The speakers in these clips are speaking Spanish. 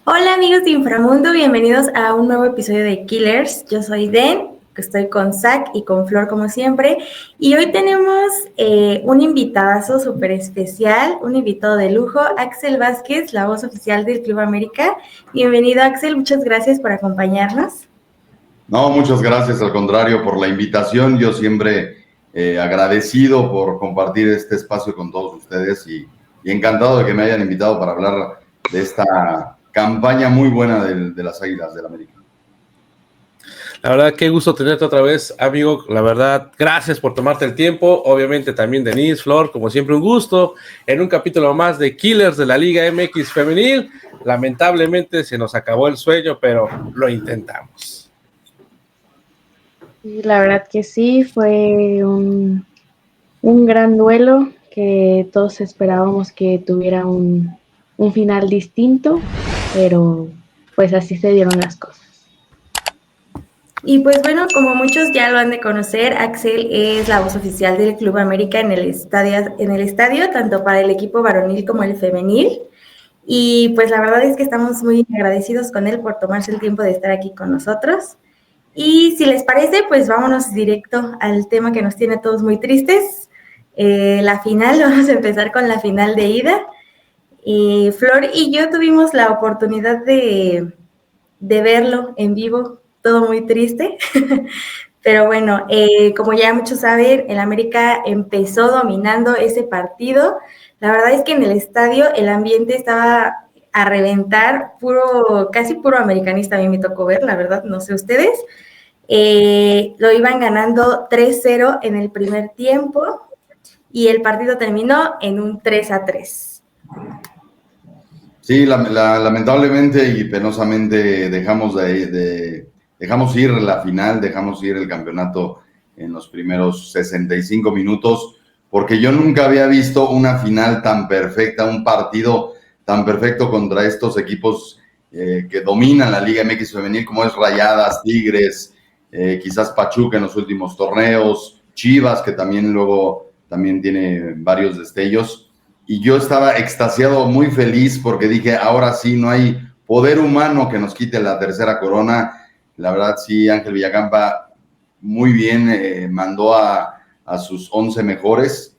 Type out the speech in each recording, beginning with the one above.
Hola amigos de Inframundo, bienvenidos a un nuevo episodio de Killers. Yo soy Den, que estoy con Zach y con Flor como siempre. Y hoy tenemos un invitadazo súper especial, un invitado de lujo, Axel Vázquez, la voz oficial del Club América. Bienvenido Axel, muchas gracias por acompañarnos. No, muchas gracias, al contrario, por la invitación. Yo siempre agradecido por compartir este espacio con todos ustedes y encantado de que me hayan invitado para hablar de esta campaña muy buena de las Águilas del América. La verdad, qué gusto tenerte otra vez, amigo. La verdad, gracias por tomarte el tiempo. Obviamente también Denise, Flor, como siempre, un gusto. En un capítulo más de Killers de la Liga MX Femenil. Lamentablemente se nos acabó el sueño, pero lo intentamos. Sí, la verdad que sí, fue un gran duelo que todos esperábamos que tuviera un final distinto, pero pues así se dieron las cosas. Y pues bueno, como muchos ya lo han de conocer, Axel es la voz oficial del Club América en el estadio, tanto para el equipo varonil como el femenil. Y pues la verdad es que estamos muy agradecidos con él por tomarse el tiempo de estar aquí con nosotros. Y si les parece, pues vámonos directo al tema que nos tiene a todos muy tristes, la final. Vamos a empezar con la final de ida. Flor y yo tuvimos la oportunidad de verlo en vivo, todo muy triste, pero bueno, como ya muchos saben, el América empezó dominando ese partido. La verdad es que en el estadio el ambiente estaba a reventar, casi puro americanista. A mí me tocó ver, la verdad, no sé ustedes. Lo iban ganando 3-0 en el primer tiempo y el partido terminó en un 3-3. Sí, lamentablemente y penosamente dejamos ir la final, dejamos ir el campeonato en los primeros 65 minutos, porque yo nunca había visto una final tan perfecta, un partido tan perfecto contra estos equipos que dominan la Liga MX femenil, como es Rayadas, Tigres, quizás Pachuca en los últimos torneos, Chivas, que también tiene varios destellos. Y yo estaba extasiado, muy feliz, porque dije, ahora sí, no hay poder humano que nos quite la tercera corona. La verdad, sí, Ángel Villacampa muy bien, mandó a sus 11 mejores.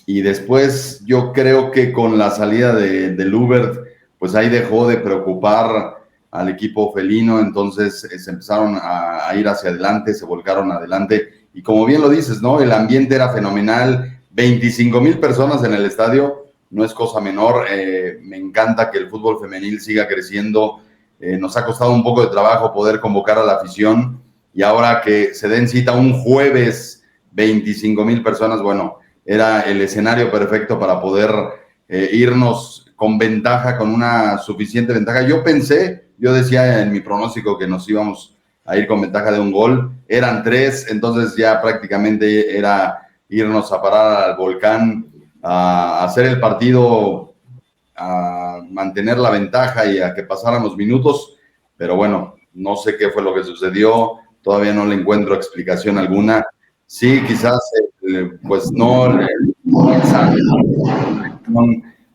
Y después yo creo que con la salida de Lubert, pues ahí dejó de preocupar al equipo felino. Entonces se empezaron a ir hacia adelante, se volcaron adelante. Y como bien lo dices, ¿no? El ambiente era fenomenal, 25,000 personas en el estadio. No es cosa menor. Me encanta que el fútbol femenil siga creciendo. Nos ha costado un poco de trabajo poder convocar a la afición, y ahora que se den cita un jueves 25,000 personas, bueno, era el escenario perfecto para poder irnos con ventaja, con una suficiente ventaja. Yo decía en mi pronóstico que nos íbamos a ir con ventaja de un gol. Eran 3, entonces ya prácticamente era irnos a parar al volcán, a hacer el partido, a mantener la ventaja y a que pasaran los minutos. Pero bueno, no sé qué fue lo que sucedió, todavía no le encuentro explicación alguna. Sí, quizás pues no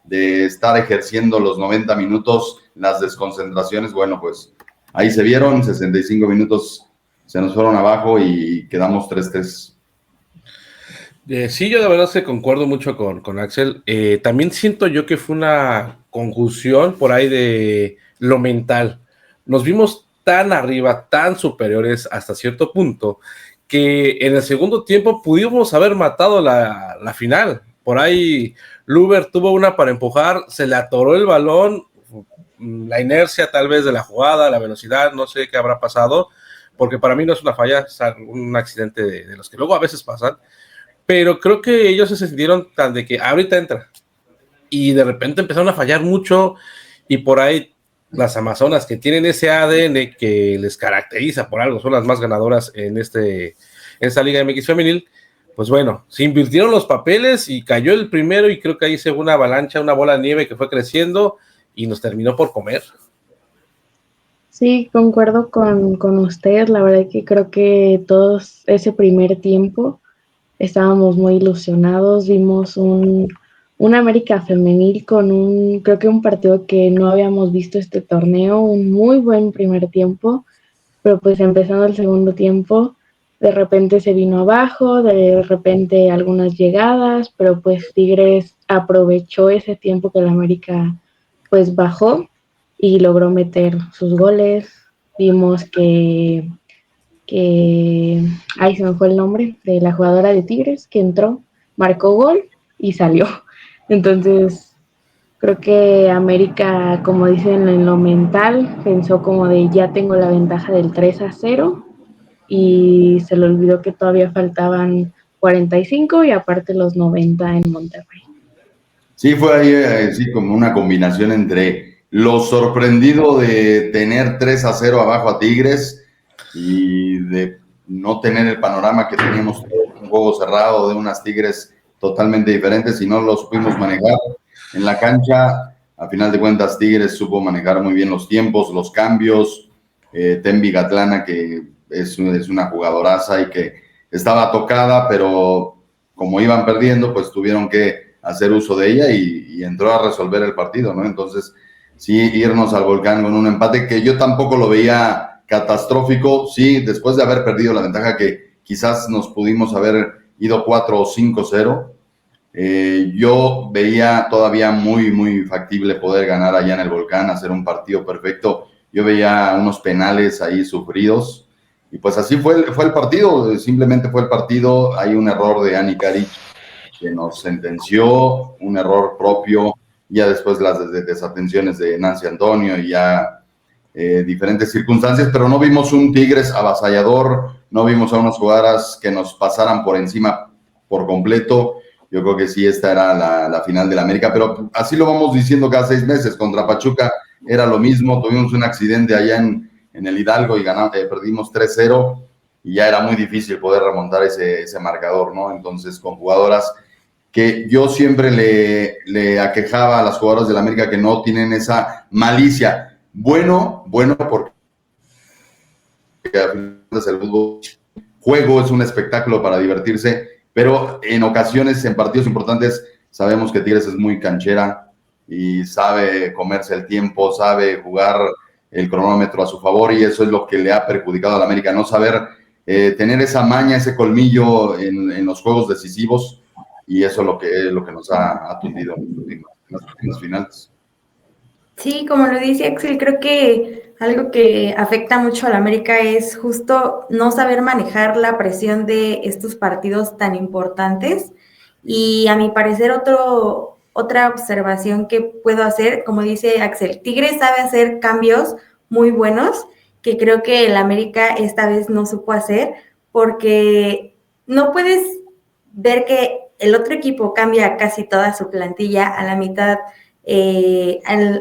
de estar ejerciendo los 90 minutos, las desconcentraciones, bueno, pues ahí se vieron, 65 minutos se nos fueron abajo y quedamos 3-3. Sí, yo de verdad que concuerdo mucho con Axel. También siento yo que fue una conjunción por ahí de lo mental. Nos vimos tan arriba, tan superiores hasta cierto punto, que en el segundo tiempo pudimos haber matado la final. Por ahí Luber tuvo una para empujar, se le atoró el balón, la inercia tal vez de la jugada, la velocidad, no sé qué habrá pasado, porque para mí no es una falla, es un accidente de los que luego a veces pasan. Pero creo que ellos se sintieron tan de que ahorita entra. Y de repente empezaron a fallar mucho. Y por ahí las Amazonas, que tienen ese ADN que les caracteriza por algo, son las más ganadoras en esta Liga MX femenil. Pues bueno, se invirtieron los papeles y cayó el primero. Y creo que ahí se fue una avalancha, una bola de nieve que fue creciendo y nos terminó por comer. Sí, concuerdo con usted. La verdad que creo que todos ese primer tiempo estábamos muy ilusionados, vimos un un América femenil con creo que un partido que no habíamos visto este torneo, un muy buen primer tiempo, pero pues empezando el segundo tiempo, de repente se vino abajo, de repente algunas llegadas, pero pues Tigres aprovechó ese tiempo que el América pues bajó y logró meter sus goles. Vimos ahí se me fue el nombre de la jugadora de Tigres que entró, marcó gol y salió. Entonces, creo que América, como dicen en lo mental, pensó como de ya tengo la ventaja del 3-0 y se le olvidó que todavía faltaban 45 y aparte los 90 en Monterrey. Sí, fue ahí sí, como una combinación entre lo sorprendido de tener 3-0 abajo a Tigres y de no tener el panorama que teníamos, un juego cerrado de unas Tigres totalmente diferentes y no lo supimos manejar en la cancha. A final de cuentas, Tigres supo manejar muy bien los tiempos, los cambios. Tembi Gatlana, que es una jugadoraza y que estaba tocada, pero como iban perdiendo, pues tuvieron que hacer uso de ella y entró a resolver el partido, ¿no? Entonces, sí, irnos al Volcán con un empate que yo tampoco lo veía catastrófico, sí, después de haber perdido la ventaja que quizás nos pudimos haber ido 4 o 5-0, yo veía todavía muy, muy factible poder ganar allá en el Volcán, hacer un partido perfecto. Yo veía unos penales ahí sufridos y pues así fue el partido, simplemente fue el partido. Hay un error de Ani Karic que nos sentenció, un error propio, ya después las desatenciones de Nancy Antonio y ya diferentes circunstancias, pero no vimos un Tigres avasallador, no vimos a unas jugadoras que nos pasaran por encima por completo. Yo creo que sí, esta era la final del América, pero así lo vamos diciendo cada 6 meses. Contra Pachuca era lo mismo, tuvimos un accidente allá en el Hidalgo y perdimos 3-0 y ya era muy difícil poder remontar ese marcador, ¿no? Entonces, con jugadoras que yo siempre le aquejaba a las jugadoras del América que no tienen esa malicia. Bueno, porque al final el fútbol juego es un espectáculo para divertirse, pero en ocasiones, en partidos importantes, sabemos que Tigres es muy canchera y sabe comerse el tiempo, sabe jugar el cronómetro a su favor y eso es lo que le ha perjudicado a la América, no saber tener esa maña, ese colmillo en los juegos decisivos. Y eso es lo que nos ha atundido en las últimas finales. Sí, como lo dice Axel, creo que algo que afecta mucho a la América es justo no saber manejar la presión de estos partidos tan importantes. Y a mi parecer, otra observación que puedo hacer, como dice Axel, Tigres sabe hacer cambios muy buenos que creo que el América esta vez no supo hacer, porque no puedes ver que el otro equipo cambia casi toda su plantilla a la mitad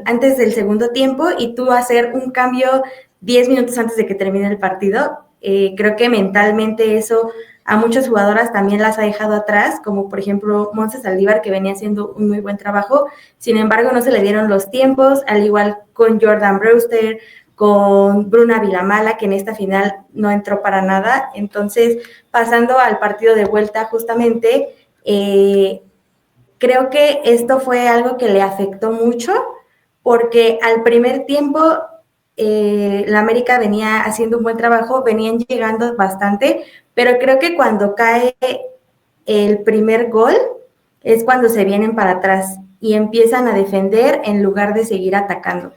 antes del segundo tiempo y tú hacer un cambio 10 minutos antes de que termine el partido. Creo que mentalmente eso a muchas jugadoras también las ha dejado atrás, como por ejemplo Montse Saldívar, que venía haciendo un muy buen trabajo. Sin embargo, no se le dieron los tiempos, al igual con Jordan Brewster, con Bruna Vilamala, que en esta final no entró para nada. Entonces, pasando al partido de vuelta justamente, creo que esto fue algo que le afectó mucho, porque al primer tiempo la América venía haciendo un buen trabajo, venían llegando bastante, pero creo que cuando cae el primer gol es cuando se vienen para atrás y empiezan a defender en lugar de seguir atacando.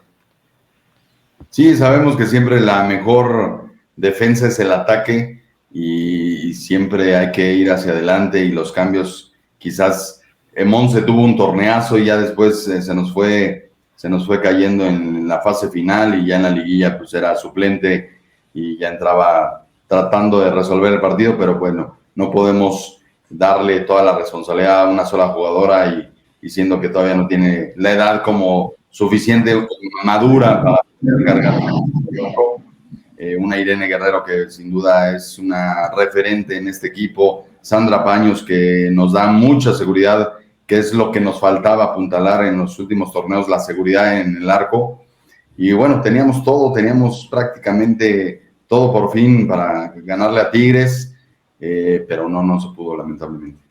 Sí, sabemos que siempre la mejor defensa es el ataque y siempre hay que ir hacia adelante y los cambios, quizás Monse tuvo un torneazo y ya después se nos fue cayendo en la fase final y ya en la liguilla pues era suplente y ya entraba tratando de resolver el partido, pero bueno, no podemos darle toda la responsabilidad a una sola jugadora y siendo que todavía no tiene la edad como suficiente, madura para cargar una Irene Guerrero que sin duda es una referente en este equipo, Sandra Paños que nos da mucha seguridad, que es lo que nos faltaba apuntalar en los últimos torneos, la seguridad en el arco. Y bueno, teníamos prácticamente todo por fin para ganarle a Tigres, pero no se pudo lamentablemente.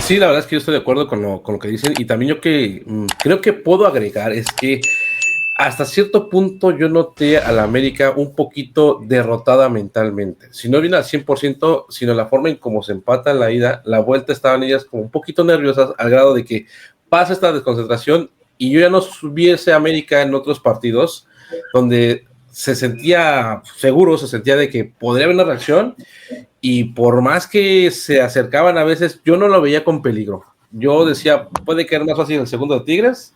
Sí, sí, la verdad es que yo estoy de acuerdo con lo que dicen, y también yo que creo que puedo agregar es que hasta cierto punto yo noté a la América un poquito derrotada mentalmente. Si no viene al 100%, sino la forma en cómo se empata la ida, la vuelta estaban ellas como un poquito nerviosas al grado de que pasa esta desconcentración y yo ya no subiese a América en otros partidos donde se sentía seguro, se sentía de que podría haber una reacción y por más que se acercaban a veces, yo no lo veía con peligro. Yo decía, puede quedar más fácil el segundo de Tigres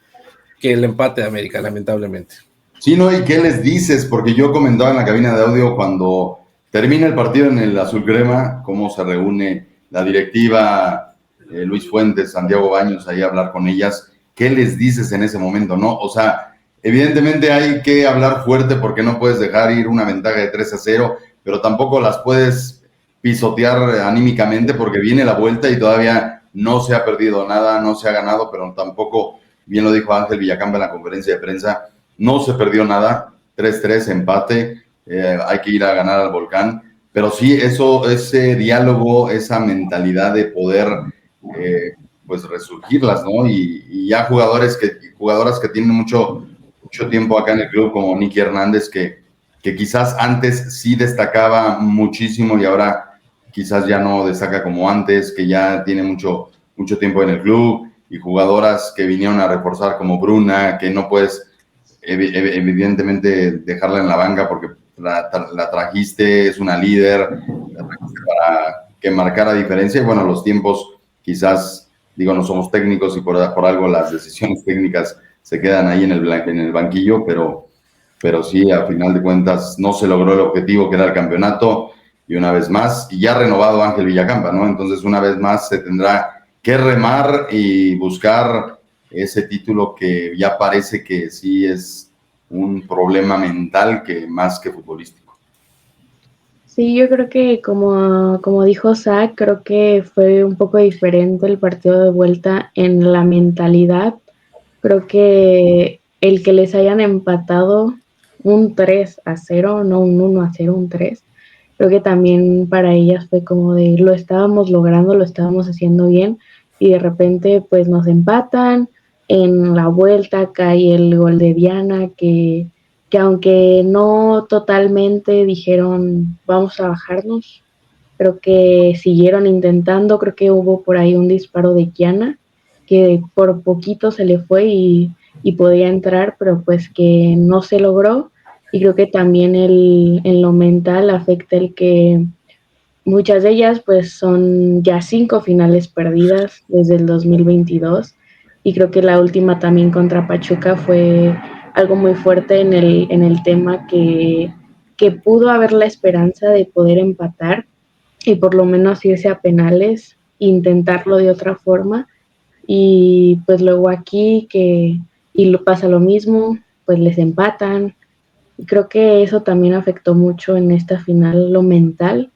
que el empate de América, lamentablemente. Sí, ¿no? ¿Y qué les dices? Porque yo comentaba en la cabina de audio cuando termina el partido en el Azul Crema, cómo se reúne la directiva, Luis Fuentes, Santiago Baños, ahí a hablar con ellas. ¿Qué les dices en ese momento, no? O sea, evidentemente hay que hablar fuerte porque no puedes dejar ir una ventaja de 3-0, pero tampoco las puedes pisotear anímicamente porque viene la vuelta y todavía no se ha perdido nada, no se ha ganado, pero tampoco, bien lo dijo Ángel Villacamba en la conferencia de prensa, no se perdió nada, 3-3, empate, hay que ir a ganar al Volcán, pero sí, ese diálogo, esa mentalidad de poder, pues, resurgirlas, ¿no? Y ya jugadoras que tienen mucho tiempo acá en el club, como Nicky Hernández, que quizás antes sí destacaba muchísimo y ahora quizás ya no destaca como antes, que ya tiene mucho tiempo en el club, y jugadoras que vinieron a reforzar como Bruna, que no puedes evidentemente dejarla en la banca porque la trajiste, es una líder, la trajiste para que marcara diferencia, y bueno, los tiempos quizás, digo, no somos técnicos y por algo las decisiones técnicas se quedan ahí en el banquillo, pero sí, a final de cuentas no se logró el objetivo que era el campeonato, y una vez más, y ya renovado Ángel Villacamba, ¿no? Entonces una vez más se tendrá que remar y buscar ese título que ya parece que sí es un problema mental que más que futbolístico. Sí, yo creo que como dijo Zach, creo que fue un poco diferente el partido de vuelta en la mentalidad. Creo que el que les hayan empatado un 3-0, no un 1-0, un 3, creo que también para ellas fue como de lo estábamos logrando, lo estábamos haciendo bien, y de repente pues nos empatan. En la vuelta cae el gol de Diana, que aunque no totalmente dijeron vamos a bajarnos, creo que siguieron intentando. Creo que hubo por ahí un disparo de Kiana que por poquito se le fue y podía entrar, pero pues que no se logró. Y creo que también en lo mental afecta el que muchas de ellas pues son ya 5 finales perdidas desde el 2022, y creo que la última también contra Pachuca fue algo muy fuerte en el tema que pudo haber la esperanza de poder empatar y por lo menos irse a penales, intentarlo de otra forma, y pues luego aquí pasa lo mismo, pues les empatan, y creo que eso también afectó mucho en esta final lo mental,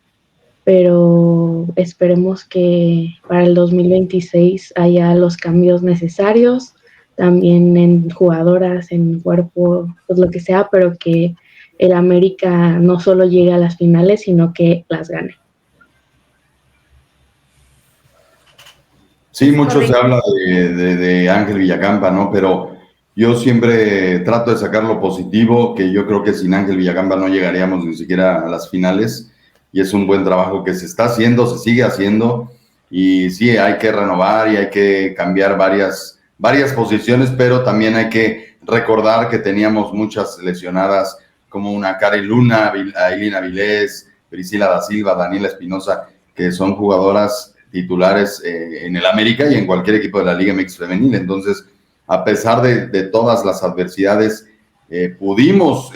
pero esperemos que para el 2026 haya los cambios necesarios, también en jugadoras, en cuerpo, pues lo que sea, pero que el América no solo llegue a las finales, sino que las gane. Sí, mucho se habla de Ángel Villacamba, ¿no? Pero yo siempre trato de sacar lo positivo, que yo creo que sin Ángel Villacamba no llegaríamos ni siquiera a las finales, y es un buen trabajo que se está haciendo, se sigue haciendo, y sí, hay que renovar y hay que cambiar varias posiciones, pero también hay que recordar que teníamos muchas lesionadas, como una Karen Luna, Ailina Vilés, Priscila da Silva, Daniela Espinosa, que son jugadoras titulares en el América y en cualquier equipo de la Liga MX femenil. Entonces, a pesar de todas las adversidades, pudimos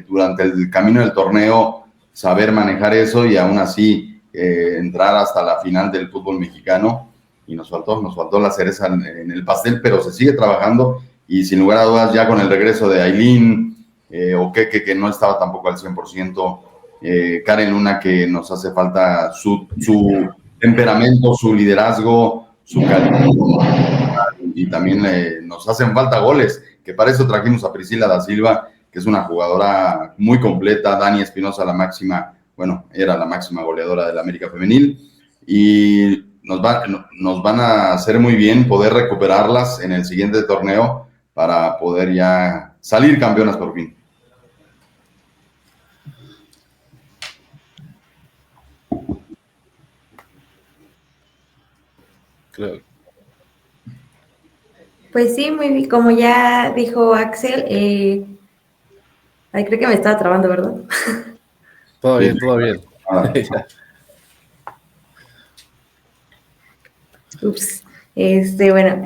durante el camino del torneo saber manejar eso y aún así entrar hasta la final del fútbol mexicano, y nos faltó la cereza en el pastel, pero se sigue trabajando, y sin lugar a dudas ya con el regreso de Ailín, Oqueque, que no estaba tampoco al 100%, Karen Luna, que nos hace falta su temperamento, su liderazgo, su calidad, y también nos hacen falta goles, que para eso trajimos a Priscila da Silva, que es una jugadora muy completa, Dani Espinosa, era la máxima goleadora del América femenil, y nos van a hacer muy bien poder recuperarlas en el siguiente torneo para poder ya salir campeonas por fin. Creo. Pues sí, muy bien, como ya dijo Axel, ay, creo que me estaba trabando, ¿verdad? Todo bien, todo bien. Ups. Bueno,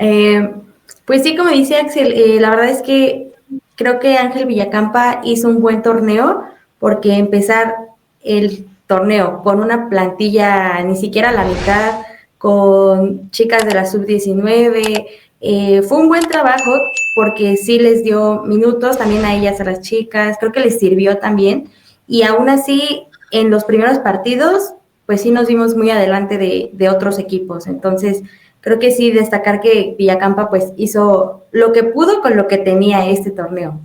pues sí, como dice Axel, la verdad es que creo que Ángel Villacampa hizo un buen torneo, porque empezar el torneo con una plantilla ni siquiera a la mitad, con chicas de la sub-19, fue un buen trabajo, porque sí les dio minutos también a ellas, a las chicas, creo que les sirvió también, y aún así, en los primeros partidos, pues sí nos vimos muy adelante de otros equipos. Entonces, creo que sí destacar que Villacampa pues hizo lo que pudo con lo que tenía este torneo.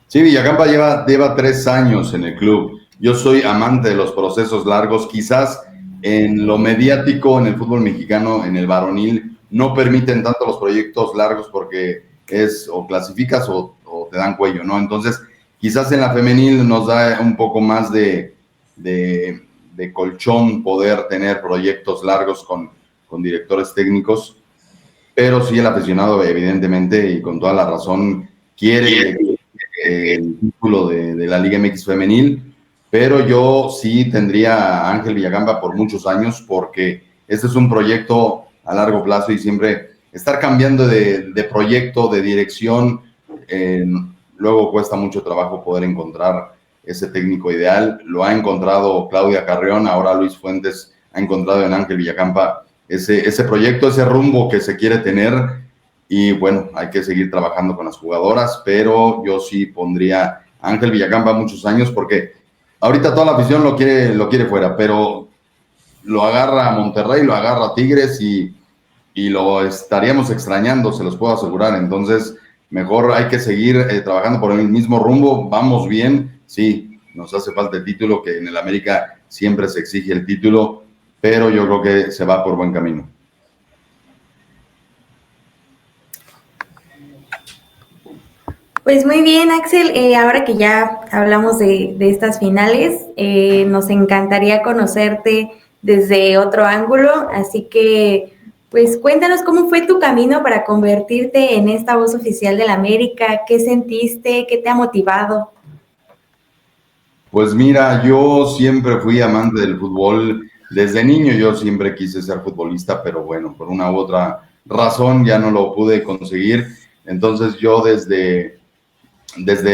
Sí, Villacampa lleva 3 años en el club. Yo soy amante de los procesos largos. Quizás en lo mediático, en el fútbol mexicano, en el varonil, no permiten tanto los proyectos largos porque es o clasificas o te dan cuello, ¿no? Entonces, quizás en la femenil nos da un poco más de colchón poder tener proyectos largos con directores técnicos, pero sí el aficionado, evidentemente, y con toda la razón, quiere el título de la Liga MX femenil, pero yo sí tendría a Ángel Villacampa por muchos años, porque este es un proyecto a largo plazo y siempre estar cambiando de proyecto, de dirección, luego cuesta mucho trabajo poder encontrar ese técnico ideal. Lo ha encontrado Claudia Carrión, ahora Luis Fuentes ha encontrado en Ángel Villacampa ese proyecto, ese rumbo que se quiere tener. Y bueno, hay que seguir trabajando con las jugadoras, pero yo sí pondría a Ángel Villacampa muchos años, porque ahorita toda la afición lo quiere fuera, pero lo agarra a Monterrey, lo agarra a Tigres y lo estaríamos extrañando, se los puedo asegurar. Entonces, mejor hay que seguir trabajando por el mismo rumbo. Vamos bien, sí, nos hace falta el título, que en el América siempre se exige el título, pero yo creo que se va por buen camino. Pues muy bien, Axel, ahora que ya hablamos de estas finales, nos encantaría conocerte desde otro ángulo, así que pues cuéntanos cómo fue tu camino para convertirte en esta voz oficial del América, qué sentiste, qué te ha motivado. Pues mira, yo siempre fui amante del fútbol. Desde niño yo siempre quise ser futbolista, pero bueno, por una u otra razón ya no lo pude conseguir. Entonces yo desde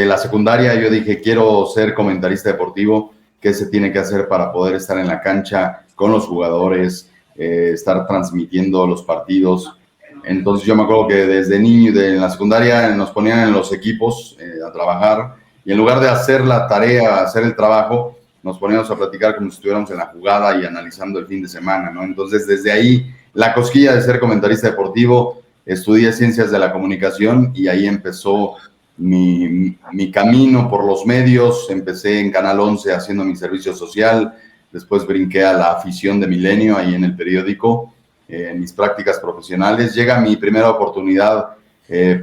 la secundaria yo dije, quiero ser comentarista deportivo. ¿Qué se tiene que hacer para poder estar en la cancha con los jugadores, estar transmitiendo los partidos? Entonces yo me acuerdo que desde niño, en la secundaria, nos ponían en los equipos a trabajar, y en lugar de hacer la tarea, hacer el trabajo, nos poníamos a platicar como si estuviéramos en la jugada y analizando el fin de semana, ¿no? Entonces desde ahí la cosquilla de ser comentarista deportivo, estudié ciencias de la comunicación y ahí empezó mi camino por los medios. Empecé en Canal 11 haciendo mi servicio social, después brinqué a la afición de Milenio, ahí en el periódico, en mis prácticas profesionales. Llega mi primera oportunidad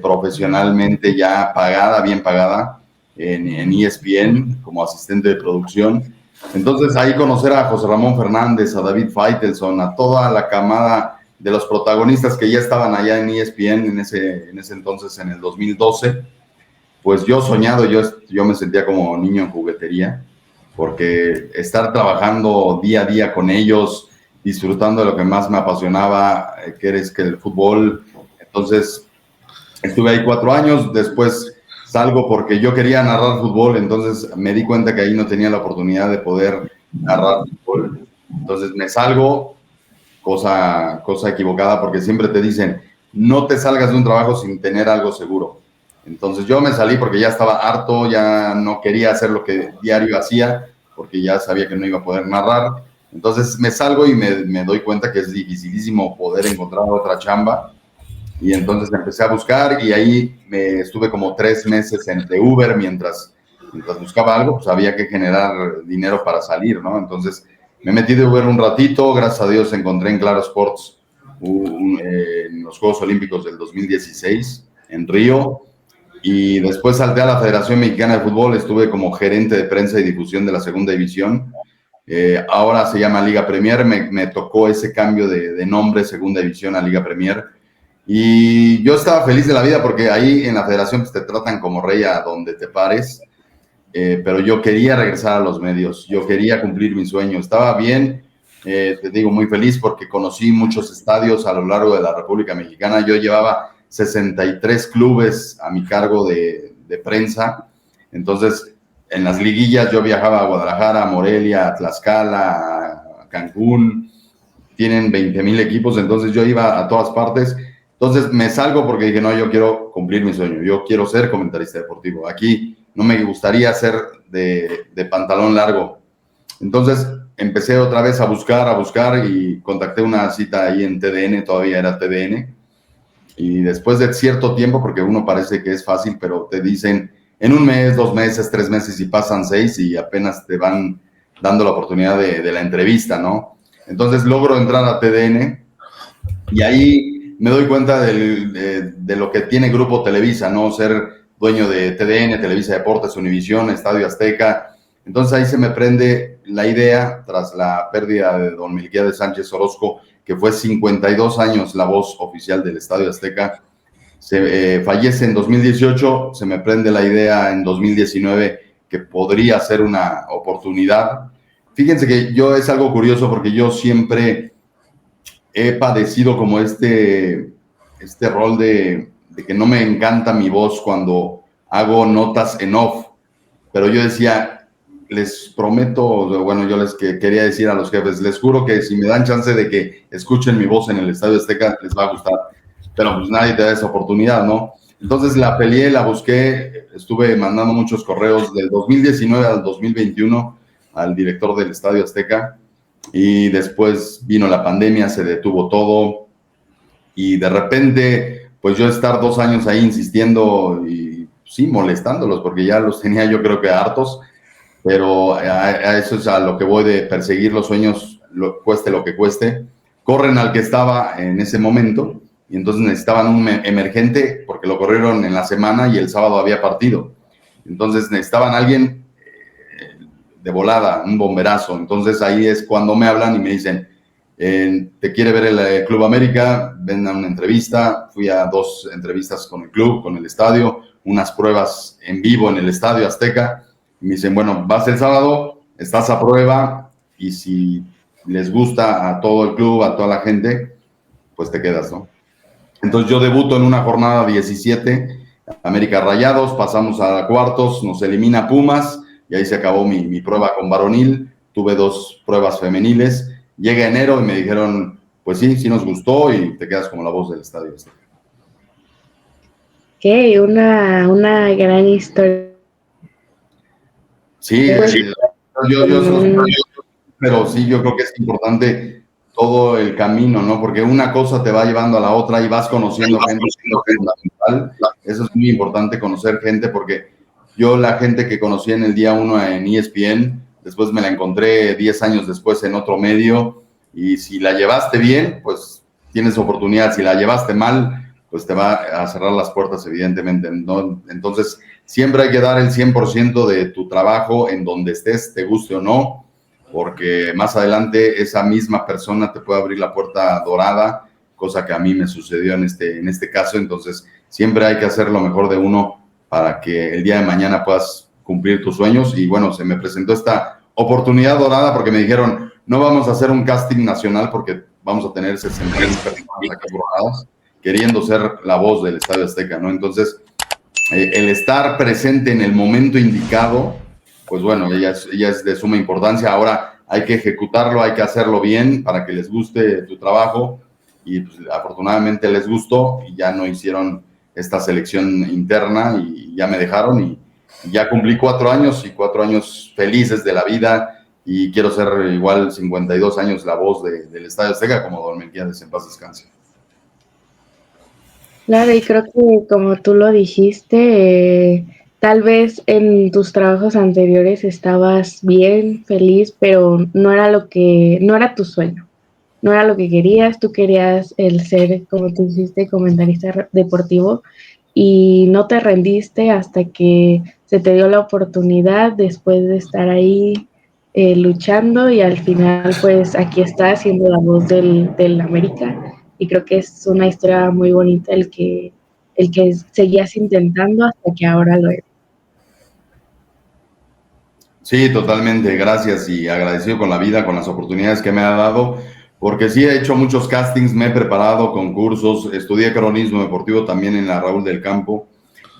profesionalmente ya pagada, bien pagada, en ESPN como asistente de producción. Entonces ahí conocer a José Ramón Fernández, a David Faitelson, a toda la camada de los protagonistas que ya estaban allá en ESPN en ese entonces, en el 2012, pues yo soñado, yo me sentía como niño en juguetería, porque estar trabajando día a día con ellos, disfrutando de lo que más me apasionaba, que el fútbol. Entonces estuve ahí 4 años, después salgo porque yo quería narrar fútbol, entonces me di cuenta que ahí no tenía la oportunidad de poder narrar fútbol. Entonces me salgo, cosa equivocada, porque siempre te dicen, no te salgas de un trabajo sin tener algo seguro. Entonces yo me salí porque ya estaba harto, ya no quería hacer lo que diario hacía, porque ya sabía que no iba a poder narrar. Entonces me salgo y me doy cuenta que es dificilísimo poder encontrar otra chamba. Y entonces empecé a buscar, y ahí me estuve como 3 meses entre Uber mientras buscaba algo. Pues había que generar dinero para salir, ¿no? Entonces Me metí de Uber un ratito, gracias a Dios encontré en Claro Sports en los Juegos Olímpicos del 2016 en Río, y después salté a la Federación Mexicana de Fútbol, estuve como gerente de prensa y difusión de la segunda división. Ahora se llama Liga Premier, me tocó ese cambio de nombre, segunda división a Liga Premier, y yo estaba feliz de la vida porque ahí en la federación pues, te tratan como rey a donde te pares. Pero yo quería regresar a los medios, yo quería cumplir mi sueño, estaba bien, te digo, muy feliz porque conocí muchos estadios a lo largo de la República Mexicana. Yo llevaba 63 clubes a mi cargo de prensa, entonces en las liguillas yo viajaba a Guadalajara, a Morelia, a Tlaxcala, a Cancún, tienen 20,000 equipos, entonces yo iba a todas partes. Entonces me salgo porque dije, no, yo quiero cumplir mi sueño, yo quiero ser comentarista deportivo. Aquí no me gustaría ser de pantalón largo. Entonces empecé otra vez a buscar y contacté una cita ahí en TDN, todavía era TDN. Y después de cierto tiempo, porque uno parece que es fácil, pero te dicen en un mes, 2 meses, 3 meses y pasan 6 y apenas te van dando la oportunidad de la entrevista, ¿no? Entonces logro entrar a TDN y ahí me doy cuenta de lo que tiene Grupo Televisa, ¿no? Ser dueño de TDN, Televisa Deportes, Univisión, Estadio Azteca. Entonces ahí se me prende la idea, tras la pérdida de don Melquiades Sánchez Orozco, que fue 52 años la voz oficial del Estadio Azteca. Fallece en 2018, se me prende la idea en 2019 que podría ser una oportunidad. Fíjense que yo es algo curioso porque yo siempre he padecido como este rol de que no me encanta mi voz cuando hago notas en off, pero yo decía, les prometo, bueno, yo les quería decir a los jefes, les juro que si me dan chance de que escuchen mi voz en el Estadio Azteca, les va a gustar, pero pues nadie te da esa oportunidad, ¿no? Entonces la peleé, la busqué, estuve mandando muchos correos del 2019 al 2021 al director del Estadio Azteca, y después vino la pandemia, se detuvo todo, y de repente, pues yo estar 2 años ahí insistiendo y sí, molestándolos, porque ya los tenía yo creo que hartos, pero a eso es a lo que voy de perseguir los sueños, cueste lo que cueste. Corren al que estaba en ese momento y entonces necesitaban un emergente porque lo corrieron en la semana y el sábado había partido. Entonces necesitaban a alguien de volada, un bomberazo. Entonces ahí es cuando me hablan y me dicen, te quiere ver el Club América, ven a una entrevista. Fui a 2 entrevistas con el club, con el estadio, unas pruebas en vivo en el Estadio Azteca. Y me dicen, bueno, vas el sábado, estás a prueba y si les gusta a todo el club, a toda la gente, pues te quedas, ¿no? Entonces yo debuto en una jornada 17, América Rayados, pasamos a cuartos, nos elimina Pumas y ahí se acabó mi prueba con varonil. Tuve 2 pruebas femeniles. Llega enero y me dijeron, pues sí nos gustó y te quedas como la voz del estadio. Ok, una gran historia. Sí, pero sí, yo creo que es importante todo el camino, ¿no? Porque una cosa te va llevando a la otra y vas conociendo gente, fundamental. Eso es muy importante, conocer gente, porque yo la gente que conocí en el día 1 en ESPN, después me la encontré 10 años después en otro medio, y si la llevaste bien, pues tienes oportunidad. Si la llevaste mal, pues te va a cerrar las puertas, evidentemente, ¿no? Entonces, siempre hay que dar el 100% de tu trabajo en donde estés, te guste o no, porque más adelante esa misma persona te puede abrir la puerta dorada, cosa que a mí me sucedió en este caso. Entonces, siempre hay que hacer lo mejor de uno para que el día de mañana puedas cumplir tus sueños. Y bueno, se me presentó esta oportunidad dorada porque me dijeron, no vamos a hacer un casting nacional porque vamos a tener 61 personas acá borradas queriendo ser la voz del Estadio Azteca, ¿no? Entonces, el estar presente en el momento indicado, pues bueno, ya es de suma importancia. Ahora hay que ejecutarlo, hay que hacerlo bien para que les guste tu trabajo, y pues, afortunadamente les gustó y ya no hicieron esta selección interna y ya me dejaron, y ya cumplí 4 años y 4 años felices de la vida, y quiero ser igual 52 años la voz del Estadio Azteca como don Melquiades, en paz descanse. Claro, y creo que como tú lo dijiste, tal vez en tus trabajos anteriores estabas bien, feliz, pero no era tu sueño, no era lo que querías, tú querías el ser, como tú dijiste, comentarista deportivo y no te rendiste hasta que se te dio la oportunidad después de estar ahí luchando y al final pues aquí estás siendo la voz del América y creo que es una historia muy bonita el que seguías intentando hasta que ahora lo es. Sí, totalmente, gracias y agradecido con la vida, con las oportunidades que me ha dado, porque sí he hecho muchos castings, me he preparado, concursos, estudié cronismo deportivo también en la Raúl del Campo,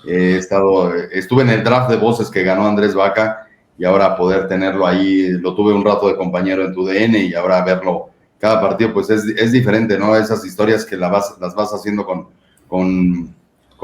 estuve en el draft de voces que ganó Andrés Vaca y ahora poder tenerlo ahí, lo tuve un rato de compañero en tu DN y ahora verlo cada partido, pues es diferente, ¿no? Esas historias que las vas haciendo con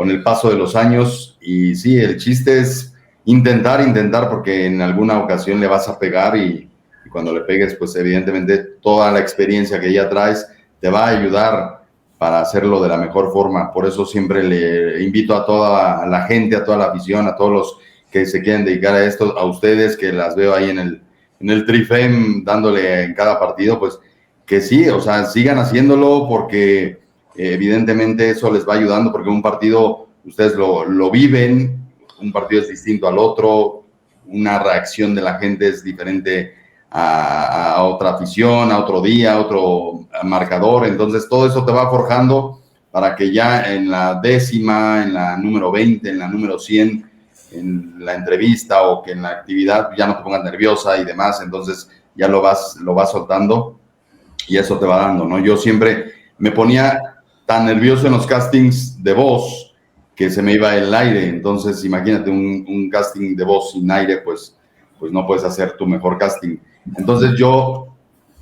el paso de los años y sí, el chiste es intentar, porque en alguna ocasión le vas a pegar y cuando le pegues, pues evidentemente toda la experiencia que ya traes te va a ayudar para hacerlo de la mejor forma. Por eso siempre le invito a toda la gente, a toda la afición, a todos los que se quieren dedicar a esto, a ustedes que las veo ahí en el Trifem dándole en cada partido, pues que sí, o sea, sigan haciéndolo porque evidentemente eso les va ayudando porque un partido ustedes lo viven, un partido es distinto al otro, una reacción de la gente es diferente a otra afición, a otro día, a otro marcador, entonces todo eso te va forjando para que ya en la 10ª, en la número 20, en la número 100, en la entrevista o que en la actividad ya no te pongas nerviosa y demás, entonces ya lo vas soltando y eso te va dando, ¿no? Yo siempre me ponía tan nervioso en los castings de voz que se me iba el aire, entonces imagínate un casting de voz sin aire, pues no puedes hacer tu mejor casting. Entonces yo,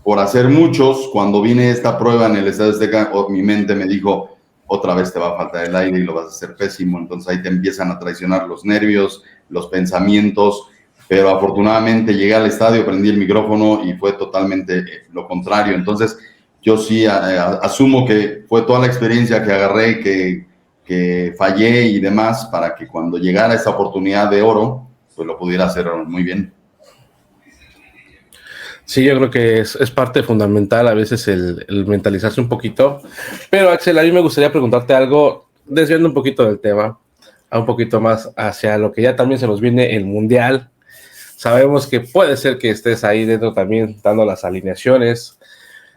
por hacer muchos, cuando vine esta prueba en el Estadio Azteca, mi mente me dijo, otra vez te va a faltar el aire y lo vas a hacer pésimo, entonces ahí te empiezan a traicionar los nervios, los pensamientos, pero afortunadamente llegué al estadio, prendí el micrófono y fue totalmente lo contrario, entonces yo sí asumo que fue toda la experiencia que agarré, que fallé y demás para que cuando llegara esa oportunidad de oro, pues lo pudiera hacer muy bien. Sí, yo creo que es parte fundamental a veces el mentalizarse un poquito. Pero Axel, a mí me gustaría preguntarte algo, desviando un poquito del tema, a un poquito más hacia lo que ya también se nos viene el Mundial. Sabemos que puede ser que estés ahí dentro también dando las alineaciones.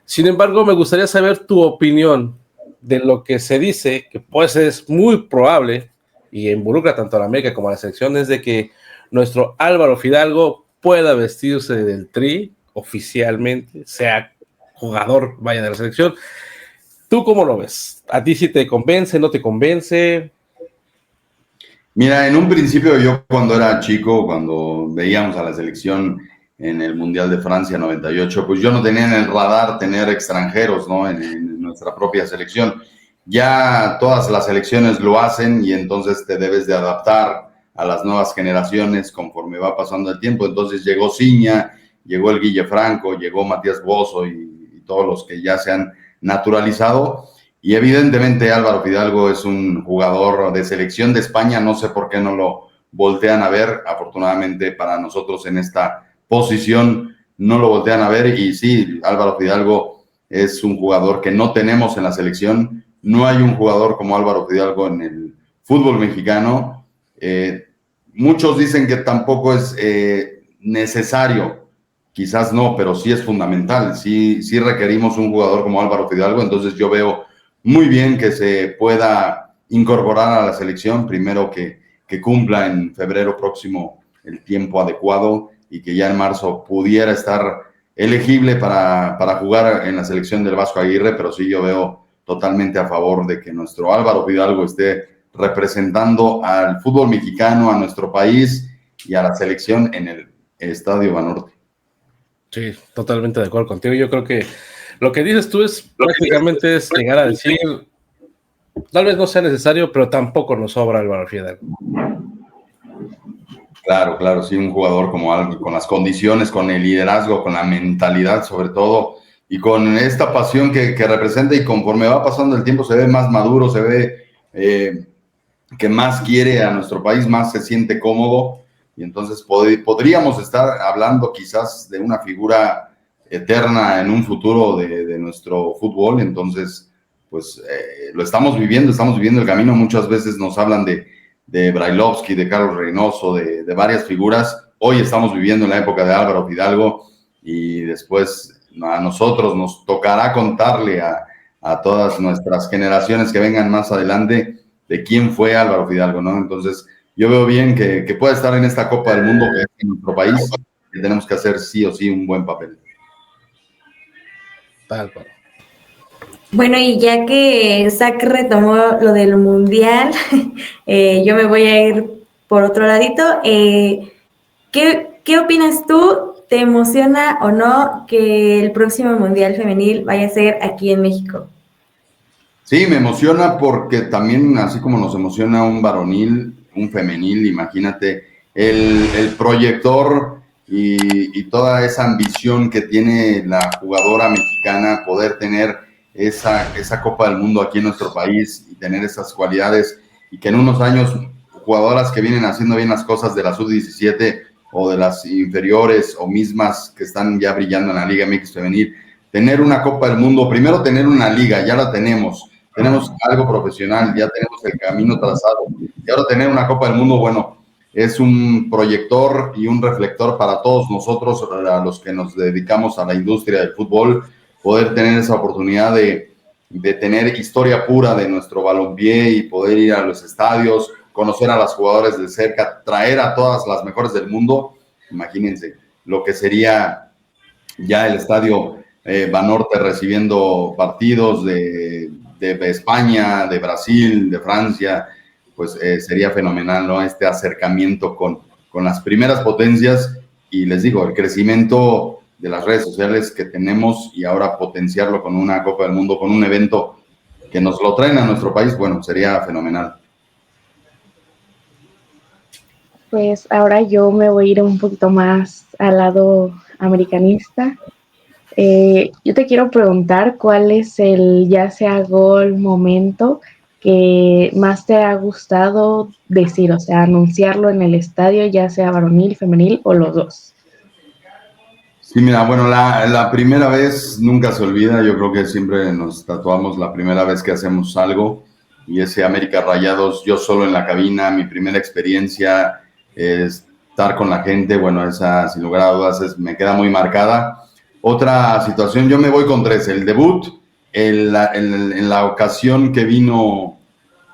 Sin embargo, me gustaría saber tu opinión de lo que se dice, que pues es muy probable, y involucra tanto a la América como a la selección, es de que nuestro Álvaro Fidalgo pueda vestirse del Tri oficialmente, sea jugador, vaya, de la selección. ¿Tú cómo lo ves? ¿A ti sí te convence, no te convence? Mira, en un principio yo cuando era chico, cuando veíamos a la selección en el Mundial de Francia 98, pues yo no tenía en el radar tener extranjeros, ¿no? En nuestra propia selección. Ya todas las selecciones lo hacen y entonces te debes de adaptar a las nuevas generaciones conforme va pasando el tiempo. Entonces llegó Ciña, llegó el Guille Franco, llegó Matías Bozo y todos los que ya se han naturalizado. Y evidentemente Álvaro Fidalgo es un jugador de selección de España, no sé por qué no lo voltean a ver, afortunadamente para nosotros en esta posición no lo voltean a ver y sí, Álvaro Fidalgo es un jugador que no tenemos en la selección, no hay un jugador como Álvaro Fidalgo en el fútbol mexicano, muchos dicen que tampoco es necesario, quizás no, pero sí es fundamental, sí requerimos un jugador como Álvaro Fidalgo, entonces yo veo muy bien que se pueda incorporar a la selección, primero que cumpla en febrero próximo el tiempo adecuado y que ya en marzo pudiera estar elegible para jugar en la selección del Vasco Aguirre, pero sí yo veo totalmente a favor de que nuestro Álvaro Fidalgo esté representando al fútbol mexicano, a nuestro país y a la selección en el Estadio Banorte. Sí, totalmente de acuerdo contigo. Yo creo que lo que dices tú es prácticamente es llegar a decir, tal vez no sea necesario, pero tampoco nos sobra Álvaro Fidalgo. Claro, sí, un jugador como alguien con las condiciones, con el liderazgo, con la mentalidad sobre todo, y con esta pasión que representa y conforme va pasando el tiempo se ve más maduro, se ve que más quiere a nuestro país, más se siente cómodo, y entonces podríamos estar hablando quizás de una figura eterna en un futuro de nuestro fútbol. Entonces, pues lo estamos viviendo el camino. Muchas veces nos hablan de Brailovsky, de Carlos Reynoso, de varias figuras. Hoy estamos viviendo en la época de Álvaro Fidalgo, y después a nosotros nos tocará contarle a todas nuestras generaciones que vengan más adelante de quién fue Álvaro Fidalgo, ¿no? Entonces, yo veo bien que pueda estar en esta Copa del Mundo que es en nuestro país, que tenemos que hacer sí o sí un buen papel. Tal cual. Bueno, y ya que Zach retomó lo del Mundial, yo me voy a ir por otro ladito. ¿Qué opinas tú? ¿Te emociona o no que el próximo Mundial Femenil vaya a ser aquí en México? Sí, me emociona porque también, así como nos emociona un varonil, un femenil, imagínate, el proyector y toda esa ambición que tiene la jugadora mexicana, poder tener esa Copa del Mundo aquí en nuestro país y tener esas cualidades, y que en unos años jugadoras que vienen haciendo bien las cosas de la sub-17 o de las inferiores o mismas que están ya brillando en la Liga MX femenil, tener una Copa del Mundo, primero tener una liga, ya la tenemos algo profesional, ya tenemos el camino trazado, y ahora tener una Copa del Mundo, bueno, es un proyector y un reflector para todos nosotros, a los que nos dedicamos a la industria del fútbol, poder tener esa oportunidad de tener historia pura de nuestro balompié y poder ir a los estadios, conocer a las jugadoras de cerca, traer a todas las mejores del mundo. Imagínense lo que sería ya el estadio Banorte recibiendo partidos de España, de Brasil, de Francia. Pues sería fenomenal, ¿no? Este acercamiento con las primeras potencias, y les digo, el crecimiento de las redes sociales que tenemos, y ahora potenciarlo con una Copa del Mundo, con un evento que nos lo traen a nuestro país, bueno, sería fenomenal. Pues ahora yo me voy a ir un poquito más al lado americanista. Yo te quiero preguntar cuál es el, ya sea gol, momento que más te ha gustado decir, o sea, anunciarlo en el estadio, ya sea varonil, femenil o los dos. Sí, mira, bueno, la primera vez nunca se olvida. Yo creo que siempre nos tatuamos la primera vez que hacemos algo, y ese América Rayados, yo solo en la cabina, mi primera experiencia, estar con la gente, bueno, esa sin lugar a dudas me queda muy marcada. Otra situación, yo me voy con tres: el debut, en la ocasión que vino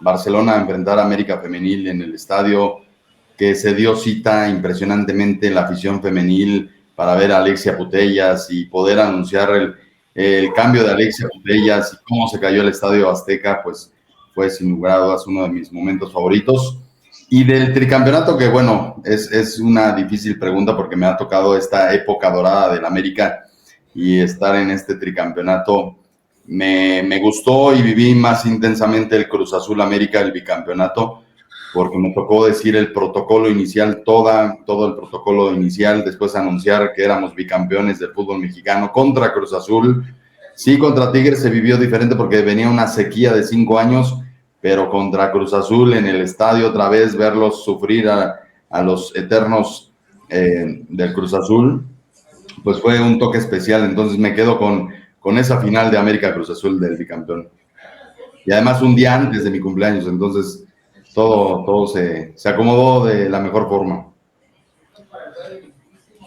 Barcelona a enfrentar a América Femenil en el estadio, que se dio cita impresionantemente la afición femenil para ver a Alexia Putellas y poder anunciar el cambio de Alexia Putellas y cómo se cayó el Estadio Azteca, pues fue sin lugar a dudas uno de mis momentos favoritos. Y del tricampeonato, que bueno, es una difícil pregunta porque me ha tocado esta época dorada del América, y estar en este tricampeonato me gustó, y viví más intensamente el Cruz Azul América, el bicampeonato, porque me tocó decir el protocolo inicial, todo el protocolo inicial, después anunciar que éramos bicampeones del fútbol mexicano contra Cruz Azul. Sí, contra Tigres se vivió diferente porque venía una sequía de 5 años, pero contra Cruz Azul en el estadio otra vez, verlos sufrir a los eternos del Cruz Azul, pues fue un toque especial. Entonces me quedo con esa final de América Cruz Azul del bicampeón. Y además un día antes de mi cumpleaños, entonces todo se acomodó de la mejor forma.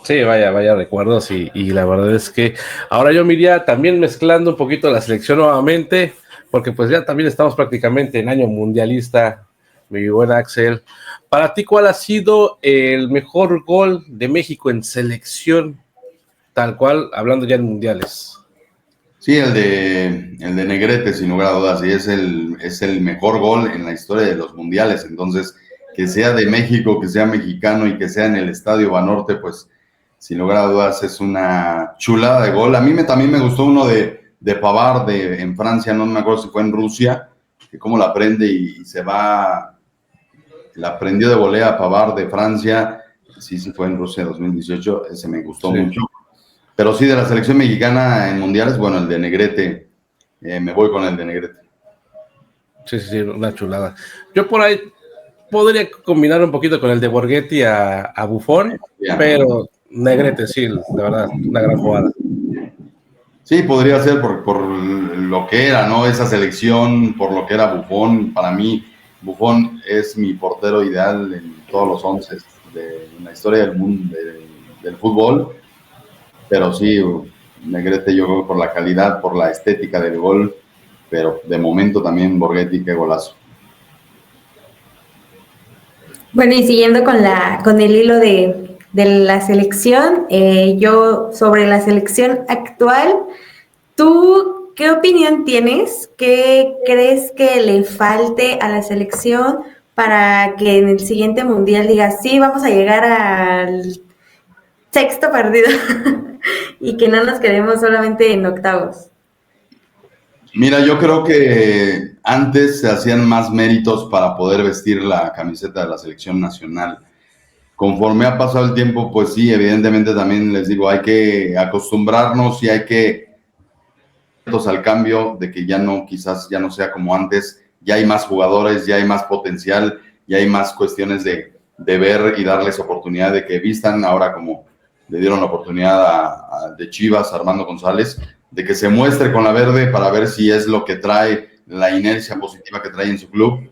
Sí, vaya recuerdos, y la verdad es que ahora yo me iría también mezclando un poquito la selección nuevamente, porque pues ya también estamos prácticamente en año mundialista, mi buen Axel. Para ti, ¿cuál ha sido el mejor gol de México en selección, tal cual, hablando ya en mundiales? Sí, el de Negrete, sin lugar a dudas, y es el mejor gol en la historia de los mundiales. Entonces, que sea de México, que sea mexicano y que sea en el Estadio Banorte, pues sin lugar a dudas es una chulada de gol. A mí también me gustó uno de Pavard en Francia, no me acuerdo si fue en Rusia, que cómo la prende y se va, la prendió de volea a Pavard de Francia. Sí fue en Rusia 2018, ese me gustó mucho. Pero sí, de la selección mexicana en mundiales, bueno, el de Negrete, me voy con el de Negrete. Sí, una chulada. Yo por ahí podría combinar un poquito con el de Borghetti a Buffon, pero Negrete sí, la verdad, una gran jugada. Sí, podría ser por lo que era, ¿no? Esa selección, por lo que era Buffon. Para mí, Buffon es mi portero ideal en todos los 11 de la historia del mundo, del fútbol. Pero sí, Negrete yo creo por la calidad, por la estética del gol, pero de momento también Borghetti, qué golazo. Bueno, y siguiendo con el hilo de la selección, yo sobre la selección actual, ¿tú qué opinión tienes? ¿Qué crees que le falte a la selección para que en el siguiente mundial digas, sí, vamos a llegar al sexto partido y que no nos quedemos solamente en octavos? Mira, yo creo que antes se hacían más méritos para poder vestir la camiseta de la selección nacional. Conforme ha pasado el tiempo, pues sí, evidentemente también les digo, hay que acostumbrarnos y hay que al cambio de que ya no, quizás ya no sea como antes, ya hay más jugadores, ya hay más potencial, ya hay más cuestiones de ver y darles oportunidad de que vistan, ahora como le dieron la oportunidad de Chivas, Armando González, de que se muestre con la verde para ver si es lo que trae, la inercia positiva que trae en su club.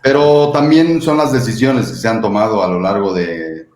Pero también son las decisiones que se han tomado a lo largo de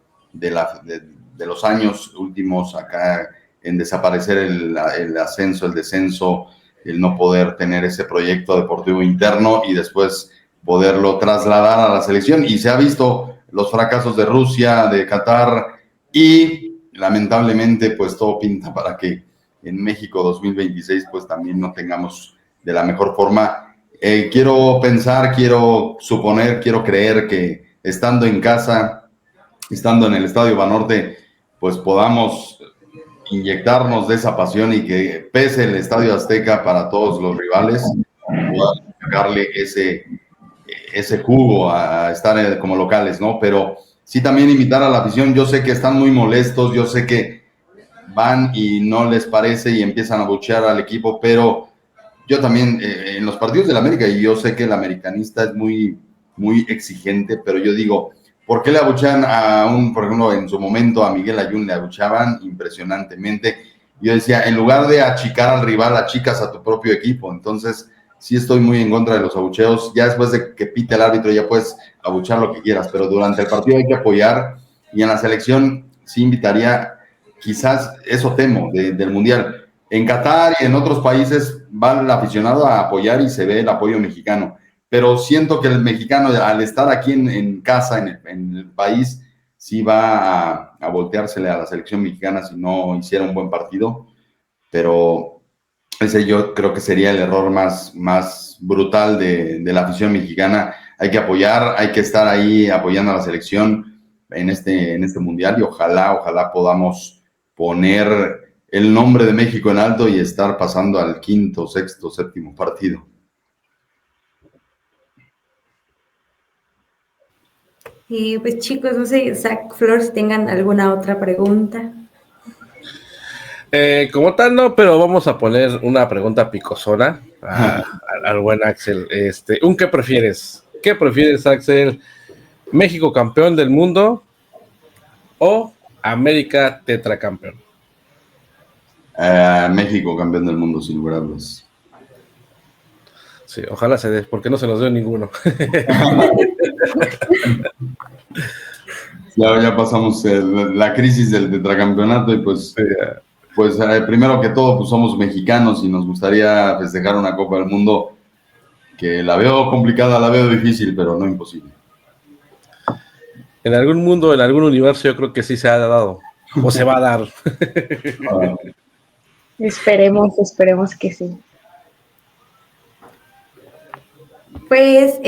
los años últimos acá en desaparecer el ascenso, el descenso, el no poder tener ese proyecto deportivo interno y después poderlo trasladar a la selección. Y se ha visto los fracasos de Rusia, de Qatar y lamentablemente pues todo pinta para que en México 2026 pues también no tengamos de la mejor forma. Quiero pensar, quiero suponer, quiero creer que estando en casa, estando en el Estadio Banorte, pues podamos inyectarnos de esa pasión y que pese el Estadio Azteca para todos los rivales, podamos sacarle ese jugo a estar como locales, ¿no? Pero sí también invitar a la afición. Yo sé que están muy molestos, yo sé que van y no les parece y empiezan a buchear al equipo, pero yo también, en los partidos del América, y yo sé que el americanista es muy, muy exigente, pero yo digo, ¿por qué le abuchean por ejemplo, en su momento a Miguel Ayun le abucheaban impresionantemente? Yo decía, en lugar de achicar al rival, achicas a tu propio equipo. Entonces, sí estoy muy en contra de los abucheos. Ya después de que pite el árbitro, ya puedes abuchear lo que quieras, pero durante el partido hay que apoyar. Y en la selección sí invitaría, quizás eso temo del Mundial. En Qatar y en otros países va el aficionado a apoyar y se ve el apoyo mexicano. Pero siento que el mexicano, al estar aquí en casa, en el país, sí va a volteársele a la selección mexicana si no hiciera un buen partido. Pero ese yo creo que sería el error más brutal de la afición mexicana. Hay que apoyar, hay que estar ahí apoyando a la selección en este mundial y ojalá podamos poner el nombre de México en alto y estar pasando al quinto, sexto, séptimo partido. Pues chicos, no sé, Zach, Flor, si tengan alguna otra pregunta. Como tal, no, pero vamos a poner una pregunta picosona al buen Axel. ¿Un qué prefieres? ¿Qué prefieres, Axel? ¿México campeón del mundo o América tetracampeón? México campeón del mundo, sin lugar a dudas. Sí, ojalá se dé, porque no se nos dio ninguno. Ya pasamos la crisis del tetracampeonato y pues, primero que todo, pues somos mexicanos y nos gustaría festejar una Copa del Mundo que la veo complicada, la veo difícil, pero no imposible. En algún mundo, en algún universo, yo creo que sí se ha dado, o se va a dar. Esperemos que sí. Pues,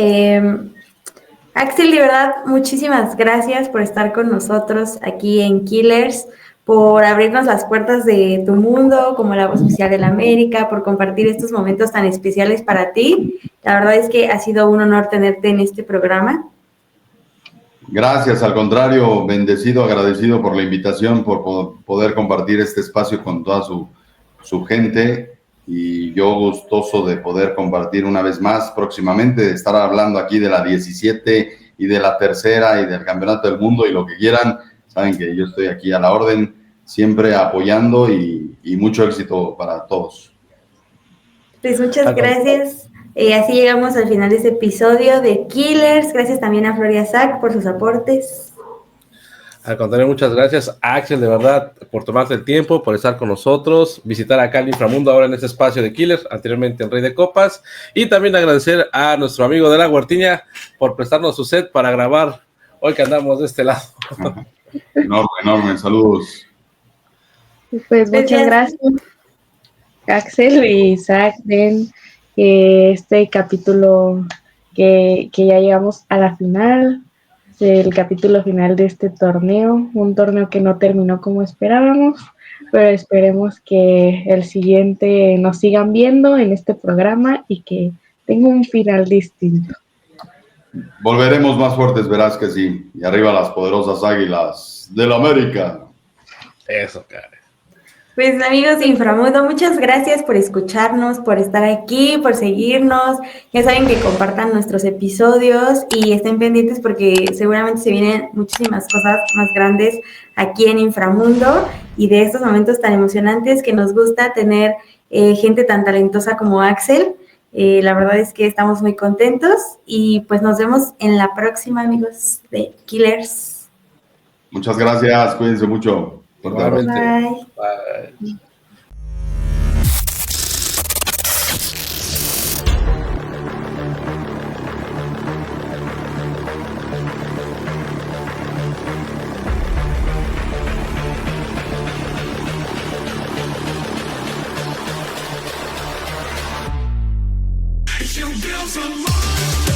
Axel, de verdad, muchísimas gracias por estar con nosotros aquí en Killers, por abrirnos las puertas de tu mundo como la voz oficial de la América, por compartir estos momentos tan especiales para ti. La verdad es que ha sido un honor tenerte en este programa. Gracias, al contrario, bendecido, agradecido por la invitación, por poder compartir este espacio con toda su gente y yo gustoso de poder compartir una vez más próximamente, de estar hablando aquí de la 17 y de la tercera y del campeonato del mundo y lo que quieran, saben que yo estoy aquí a la orden, siempre apoyando y mucho éxito para todos. Pues muchas gracias. Así llegamos al final de este episodio de Killers. Gracias también a Flor y a Zach por sus aportes. Al contrario, muchas gracias, Axel, de verdad, por tomarte el tiempo, por estar con nosotros, visitar acá el Inframundo ahora en este espacio de Killers, anteriormente en Rey de Copas, y también agradecer a nuestro amigo de la Huertiña por prestarnos su set para grabar hoy que andamos de este lado. Enorme, saludos. Pues muchas gracias, Axel y Zach, Den, este capítulo que ya llegamos a la final, el capítulo final de este torneo, un torneo que no terminó como esperábamos, pero esperemos que el siguiente nos sigan viendo en este programa y que tenga un final distinto. Volveremos más fuertes, verás que sí. Y arriba las poderosas Águilas del América. Eso, cara. Pues amigos de Inframundo, muchas gracias por escucharnos, por estar aquí, por seguirnos. Ya saben que compartan nuestros episodios y estén pendientes porque seguramente se vienen muchísimas cosas más grandes aquí en Inframundo y de estos momentos tan emocionantes que nos gusta tener gente tan talentosa como Axel. La verdad es que estamos muy contentos y pues nos vemos en la próxima, amigos de Killers. Muchas gracias, cuídense mucho. Bye. Bye. You feel some more.